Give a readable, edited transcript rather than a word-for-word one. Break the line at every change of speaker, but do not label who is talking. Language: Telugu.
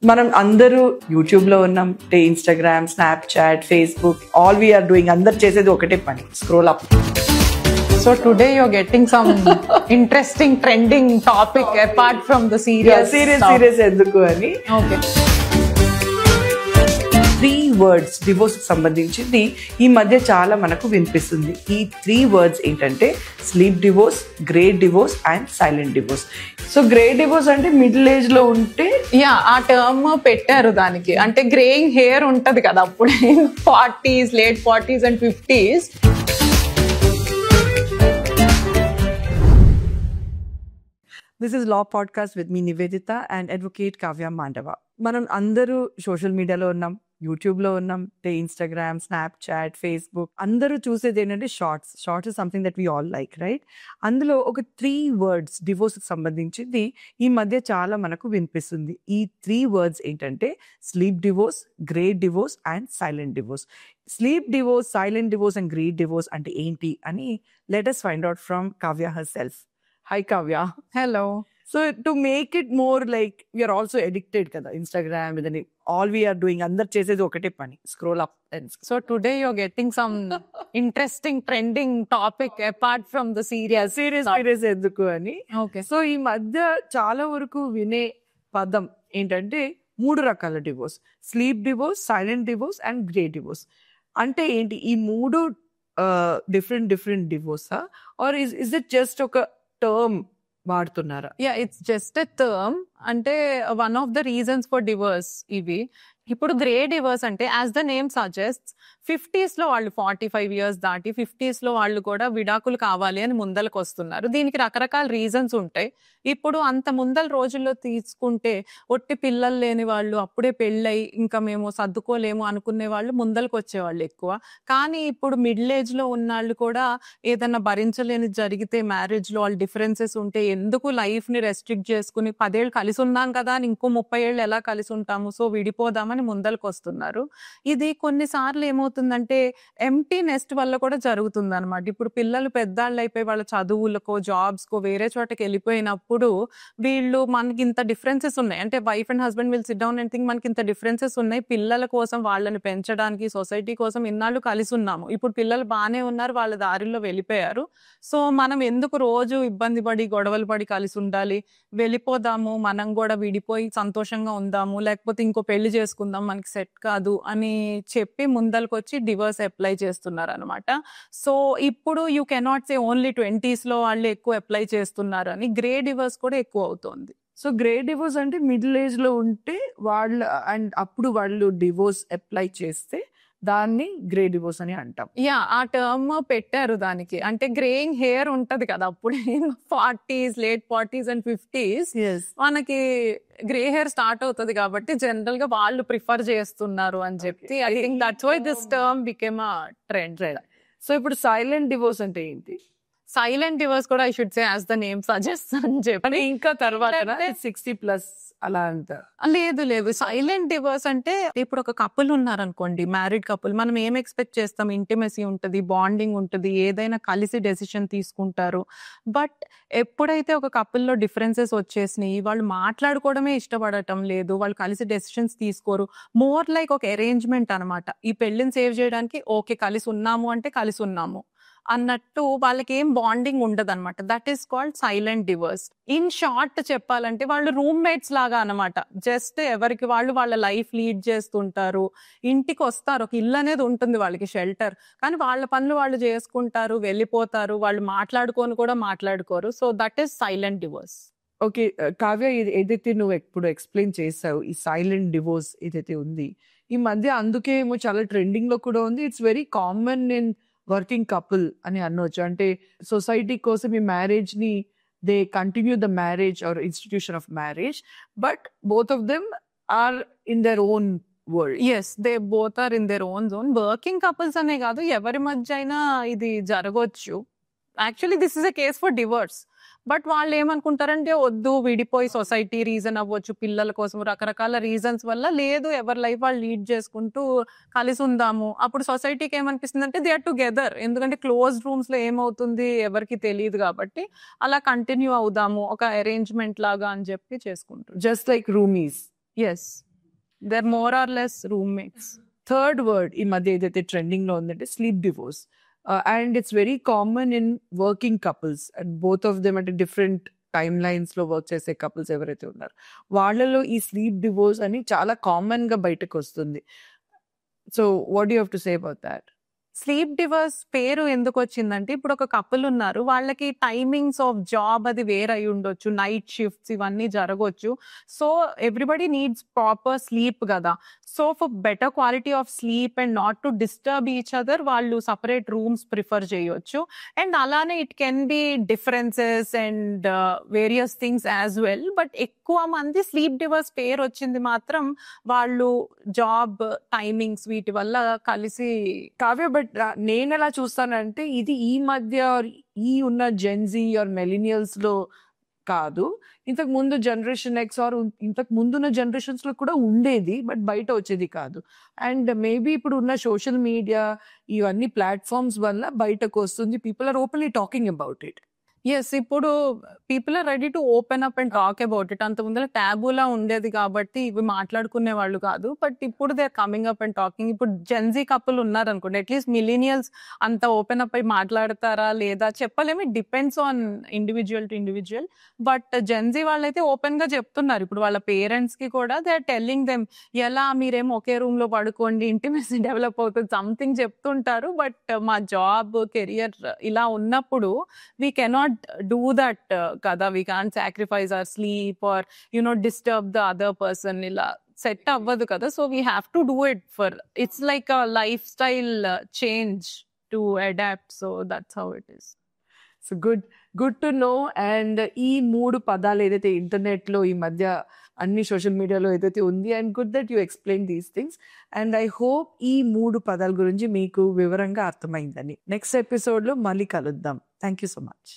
మనం అందరూ యూట్యూబ్ లో ఉన్నాం, Instagram, Snapchat, Facebook, all we're doing. అందరు చేసేది ఒకటే పని, scroll up.
So today you're getting some interesting trending topic apart from the serious
ఎందుకు అని.
Okay.
3 words డివోర్స్ సంబంధించింది ఈ మధ్య చాలా మనకు వినిపిస్తుంది. ఈ 3 words ఏంటంటే sleep divorce, great divorce and silent divorce. So great divorce అంటే మిడిల్ ఏజ్ లో ఉంటే
ఆ టర్మ్ పెట్టారు దానికి. అంటే గ్రేయింగ్ హెయిర్ ఉంటది కదా అప్పుడే 40s, late 40s and 50s.
This is Law Podcast with me, Nivedita, and Advocate Kavya Mandava. మనం అందరూ సోషల్ మీడియాలో ఉన్నాం, యూట్యూబ్లో ఉన్నాం, ఇన్స్టాగ్రామ్, స్నాప్చాట్, ఫేస్బుక్. అందరూ చూసేది ఏంటంటే shorts. Shorts is something that we all like, right? అందులో ఒక 3 words డివోర్స్కి సంబంధించింది ఈ మధ్య చాలా మనకు వినిపిస్తుంది. ఈ 3 words ఏంటంటే sleep divorce, great divorce and silent divorce. Sleep divorce, silent divorce and great divorce అంటే ఏంటి అని let us find out from Kavya herself. Hi Kavya.
Hello.
So to make it more like we are also addicted kada Instagram, and then all we are doing అందరు చేసేది ఒకటే పని, scroll up and
So today you're getting some interesting trending topic apart from the serious
ఎందుకు అని.
Okay.
సో ఈ మధ్య చాలా వరకు వినే పదం ఏంటంటే 3 రకాల divorce: sleep divorce, silent divorce and great divorce. అంటే ఏంటి ఈ 3 డిఫరెంట్ డివోర్సా, ఆర్ ఇస్ ఇట్ జస్ట్ ఒక టర్మ్ వాడుతున్నారా?
It's just a term. అంటే one of the reasons for divorce ఇవి. ఇప్పుడు గ్రే డివోర్స్ అంటే as the name suggests 50s లో వాళ్ళు 45 years దాటి 50s లో వాళ్ళు కూడా విడాకులు కావాలి అని ముందలకు వస్తున్నారు. దీనికి రకరకాల రీజన్స్ ఉంటాయి. ఇప్పుడు అంత ముందల రోజుల్లో తీసుకుంటే ఒట్టి పిల్లలు లేని వాళ్ళు, అప్పుడే పెళ్ళై ఇంకా మేము సర్దుకోలేము అనుకునే వాళ్ళు ముందలకు వచ్చేవాళ్ళు ఎక్కువ. కానీ ఇప్పుడు మిడిల్ ఏజ్ లో ఉన్న వాళ్ళు కూడా ఏదన్నా భరించలేని జరిగితే మ్యారేజ్ లో వాళ్ళు డిఫరెన్సెస్ ఉంటే ఎందుకు లైఫ్ ని రెస్ట్రిక్ట్ చేసుకుని 10 ఏళ్ళు కలిసి ఉన్నాం కదా అని ఇంకో 30 ఏళ్ళు ఎలా కలిసి ఉంటాము, సో విడిపోదామని ముందలకు వస్తున్నారు. ఇది కొన్నిసార్లు ఏమవుతుందంటే ఎంప్టీ నెస్ట్ వల్ల కూడా జరుగుతుంది అనమాట. ఇప్పుడు పిల్లలు పెద్దాళ్ళు అయిపోయి వాళ్ళ చదువులకో జాబ్స్కో వేరే చోటకి వెళ్ళిపోయినప్పుడు వీళ్ళు మనకి ఇంత డిఫరెన్సెస్ ఉన్నాయి, అంటే wife and husband will SIT down and think మనకి ఇంత డిఫరెన్సెస్ ఉన్నాయి, పిల్లల కోసం వాళ్ళని పెంచడానికి సొసైటీ కోసం ఇన్నాళ్ళు కలిసి ఉన్నాము, ఇప్పుడు పిల్లలు బాగానే ఉన్నారు, వాళ్ళ దారిలో వెళ్ళిపోయారు, సో మనం ఎందుకు రోజు ఇబ్బంది పడి గొడవలు పడి కలిసి ఉండాలి, వెళ్ళిపోదాము, మనం కూడా విడిపోయి సంతోషంగా ఉందాము, లేకపోతే ఇంకో పెళ్లి చేసుకుందాం, మనకి సెట్ కాదు అని చెప్పి ముందలకు వచ్చి డివోర్స్ అప్లై చేస్తున్నారు అనమాట. సో ఇప్పుడు you cannot say only 20s లో వాళ్ళు ఎక్కువ అప్లై చేస్తున్నారు అని. గ్రే డివోర్స్ కూడా ఎక్కువ అవుతోంది.
సో గ్రేట్ డివోర్స్ అంటే మిడిల్ ఏజ్ లో ఉంటే వాళ్ళు అండ్ అప్పుడు వాళ్ళు డివోర్స్ అప్లై చేస్తే దాన్ని గ్రే డివోర్స్ అని అంటాం.
ఆ టర్మ్ పెట్టారు దానికి. అంటే గ్రేయింగ్ హెయిర్ ఉంటది కదా అప్పుడే 40s, late 40s and 50s మనకి గ్రే హెయిర్ స్టార్ట్ అవుతుంది కాబట్టి జనరల్ గా వాళ్ళు ప్రిఫర్ చేస్తున్నారు అని చెప్పి I think that's why this term became a trend.
So ఇప్పుడు సైలెంట్ డివోర్స్ అంటే ఏంటి?
సైలెంట్ డివోర్స్ కూడా I should say as the name సజెస్ట్ అని చెప్పి
ఇంకా తర్వాత 60+ అలా అంటారు.
లేదు సైలెంట్ డివోర్స్ అంటే ఇప్పుడు ఒక కపుల్ ఉన్నారనుకోండి, మ్యారీడ్ కపుల్, మనం ఏం ఎక్స్పెక్ట్ చేస్తాం, ఇంటిమసీ ఉంటుంది, బాండింగ్ ఉంటుంది, ఏదైనా కలిసి డెసిషన్ తీసుకుంటారు. బట్ ఎప్పుడైతే ఒక కపుల్లో డిఫరెన్సెస్ వచ్చేసినాయి, వాళ్ళు మాట్లాడుకోవడమే ఇష్టపడటం లేదు, వాళ్ళు కలిసి డెసిషన్స్ తీసుకోరు, మోర్ లైక్ ఒక అరేంజ్మెంట్ అనమాట. ఈ పెళ్లిని సేవ్ చేయడానికి ఓకే కలిసి ఉన్నాము అంటే కలిసి ఉన్నాము అన్నట్టు వాళ్ళకి ఏం బాండింగ్ ఉండదు అనమాట. That is called silent divorce. In short చెప్పాలంటే వాళ్ళు రూమ్మేట్స్ లాగా అనమాట. జస్ట్ ఎవరికి వాళ్ళు వాళ్ళ లైఫ్ లీడ్ చేస్తుంటారు, ఇంటికి వస్తారు, ఒక ఇల్లు అనేది ఉంటుంది వాళ్ళకి, షెల్టర్, కానీ వాళ్ళ పనులు వాళ్ళు చేసుకుంటారు, వెళ్ళిపోతారు, వాళ్ళు మాట్లాడుకొని కూడా మాట్లాడుకోరు. So that is silent divorce.
Okay Kavya, ఏదైతే నువ్వు ఎప్పుడు ఎక్స్ప్లెయిన్ చేసావు, ఈ సైలెంట్ డివోర్స్ ఏదైతే ఉంది ఈ మధ్య అందుకే ఏమో చాలా ట్రెండింగ్ లో కూడా ఉంది. It's very common in working couple అని అనొచ్చు. అంటే సొసైటీ కోసం ఈ మ్యారేజ్ ని they continue the marriage or institution of marriage, but both of them are in their own world.
Yes, they both are in their own zone. Working couples అనే కాదు, ఎవరి మధ్య అయినా ఇది జరగవచ్చు. Actually this is a case for divorce. But వాళ్ళు ఏమనుకుంటారంటే వద్దు, విడిపోయి సొసైటీ రీజన్ అవ్వచ్చు, పిల్లల కోసం రకరకాల రీజన్స్ వల్ల, లేదు ఎవరి లైఫ్ వాళ్ళు లీడ్ చేసుకుంటూ కలిసి ఉందాము. అప్పుడు సొసైటీకి ఏమనిపిస్తుంది అంటే దే ఆర్ టుగెదర్, ఎందుకంటే క్లోజ్ రూమ్స్ లో ఏమవుతుంది ఎవరికి తెలియదు కాబట్టి అలా కంటిన్యూ అవుదాము ఒక అరేంజ్మెంట్ లాగా అని చెప్పి చేసుకుంటారు.
Just like roomies.
Yes. they're more or less roommates.
Third word ఈ మధ్య ఏదైతే ట్రెండింగ్ లో ఉందంటే sleep divorce, and it's very common in working couples and both of them అంటే డిఫరెంట్ టైమ్ లైన్స్ లో వర్క్ చేసే కపుల్స్ ఎవరైతే ఉన్నారో వాళ్ళలో ఈ స్లీప్ డివోర్స్ అని చాలా కామన్ గా బయటకు వస్తుంది. So what you have to say about that?
Sleep divorce పేరు ఎందుకు వచ్చిందంటే ఇప్పుడు ఒక కపుల్ ఉన్నారు, వాళ్ళకి టైమింగ్స్ ఆఫ్ జాబ్ అది వేరే అయి ఉండొచ్చు, నైట్ షిఫ్ట్స్ ఇవన్నీ జరగవచ్చు. So everybody needs proper sleep కదా. So for better quality of sleep and not to disturb each other వాళ్ళు సపరేట్ రూమ్స్ ప్రిఫర్ చేయొచ్చు. అండ్ అలానే it can be differences and various things as well. But ఎక్కువ మంది స్లీప్ డివర్స్ పేరు వచ్చింది మాత్రం వాళ్ళు జాబ్ టైమింగ్స్ వీటి వల్ల కలిసి.
కావ్య, బట్ నేను ఎలా చూస్తానంటే ఇది ఈ మధ్య ఈ ఉన్న జెన్జీ ఆర్ మిలీనియల్స్ లో కాదు, ఇంతకు ముందు జనరేషన్ ఎక్స్ ఆర్ ఇంతకు ముందున్న జనరేషన్స్ లో కూడా ఉండేది, బట్ బయట వచ్చేది కాదు. అండ్ మేబీ ఇప్పుడు ఉన్న సోషల్ మీడియా ఇవన్నీ ప్లాట్ఫామ్స్ వల్ల బయటకు వస్తుంది. People are openly talking about it.
Yes, ఇప్పుడు people are ready to open up and talk about it. అంత ముందర టాబూలా ఉండేది కాబట్టి ఇవి మాట్లాడుకునే వాళ్ళు కాదు. బట్ ఇప్పుడు they are coming up and talking. ఇప్పుడు జెన్జీ కపుల్ ఉన్నారు అనుకోండి, అట్లీస్ట్ మిలీనియల్స్ అంత ఓపెన్ అప్ అయి మాట్లాడతారా లేదా చెప్పలేము. It depends on individual to individual. But Gen Z వాళ్ళైతే ఓపెన్ గా చెప్తున్నారు. ఇప్పుడు వాళ్ళ పేరెంట్స్ కి కూడా దే ఆర్ టెల్లింగ్ దెమ్ ఎలా మీరేమో ఒకే రూమ్ లో పడుకోండి, ఇంటిమేసీ డెవలప్ అవుతుంది, సంథింగ్ చెప్తుంటారు. బట్ మా జాబ్ కెరియర్ ఇలా ఉన్నప్పుడు we cannot do that kada. We can't sacrifice our sleep or disturb the other person ila set avvadu kada. So we have to do it. For it's like a lifestyle change to adapt. So that's how it is.
So good to know. And ఈ 3 పదాలు ఏదైతే ఇంటర్నెట్ లో ఈ మధ్య అన్ని సోషల్ మీడియాలో ఏదైతే ఉంది, and good that you explain these things. And I hope ఈ 3 పదాల గురించి మీకు వివరంగా అర్థమైందని. నెక్స్ట్ ఎపిసోడ్ లో మళ్ళీ కలుద్దాం. Thank you so much.